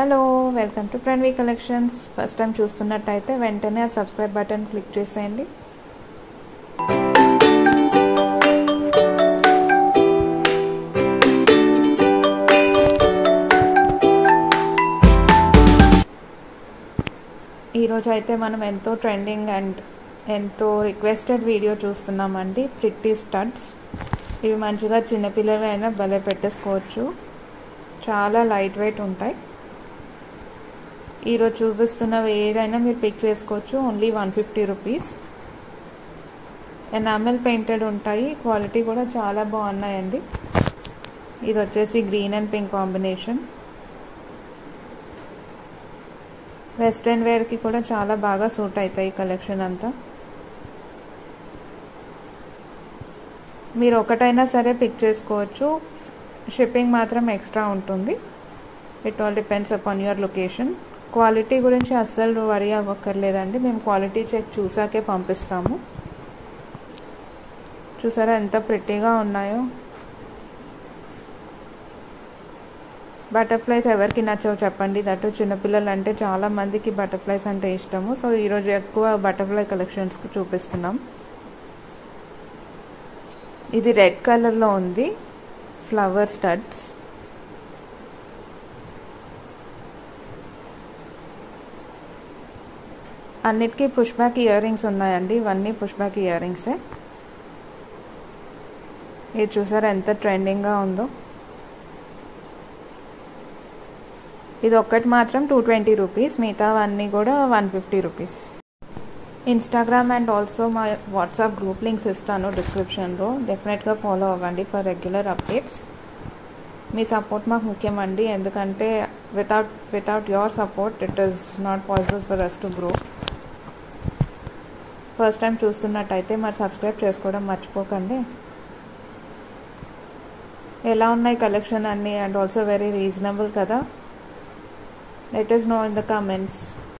Hello, welcome to Pranavi collections. First time చూస్తున్నట్టయితే వెంటనే ఆ సబ్స్క్రైబ్ బటన్ క్లిక్ చేసేయండి. ఈరోజు అయితే మనం ఎంతో ట్రెండింగ్ అండ్ ఎంతో రిక్వెస్టెడ్ వీడియో చూస్తున్నామండి. Pretty studs. ఇవి మంచిగా చిన్నపిల్లలైనా భలే పెట్టేసుకోవచ్చు. చాలా లైట్ వెయిట్ ఉంటాయి. ఈరోజు చూపిస్తున్నవి ఏదైనా మీరు పిక్ చేసుకోవచ్చు. Only 150 rupees. ఎనామెల్ పెయింటెడ్ ఉంటాయి. క్వాలిటీ కూడా చాలా బాగున్నాయండి. ఇది వచ్చేసి green and pink combination. Western వేర్కి కూడా చాలా బాగా సూట్ అవుతాయి. కలెక్షన్ అంతా మీరు ఒకటైనా సరే పిక్ చేసుకోవచ్చు. షిప్పింగ్ మాత్రం ఎక్స్ట్రా ఉంటుంది. It all depends upon your location. Quality గురించి అస్సలు వరీ అవ్వక్కర్లేదండి. మేము క్వాలిటీ చెక్ చూసాకే పంపిస్తాము. చూసారా ఎంత ప్రిట్టీగా ఉన్నాయో. బటర్ఫ్లైస్ ఎవరికి నచ్చవు చెప్పండి. దట్టు చిన్నపిల్లలు అంటే చాలా మందికి బటర్ఫ్లైస్ అంటే ఇష్టము. సో ఈరోజు ఎక్కువ బటర్ఫ్లై కలెక్షన్స్కి చూపిస్తున్నాం. ఇది రెడ్ కలర్లో ఉంది. Flower studs. అన్నిటికీ పుష్ బ్యాక్ ఇయర్ రింగ్స్ ఉన్నాయండి. ఇవన్నీ పుష్ బ్యాక్ ఇయర్ రింగ్సే. ఇది చూసారా ఎంత ట్రెండింగ్గా ఉందో. ఇది ఒక్కటి మాత్రం 220 రూపీస్. మిగతావన్నీ కూడా 150 రూపీస్. ఇన్స్టాగ్రామ్ అండ్ ఆల్సో మా వాట్సాప్ గ్రూప్ లింక్స్ ఇస్తాను డిస్క్రిప్షన్లో. డెఫినెట్గా ఫాలో అవ్వండి ఫర్ రెగ్యులర్ అప్డేట్స్. మీ సపోర్ట్ మాకు ముఖ్యమండి. ఎందుకంటే without your support it is not possible for us to grow. First time చూస్తున్నట్టయితే మరి సబ్స్క్రైబ్ చేసుకోవడం మర్చిపోకండి. ఎలా ఉన్నాయి కలెక్షన్ అన్నీ అండ్ ఆల్సో వెరీ రీజనబుల్ కదా. Let us know in the comments.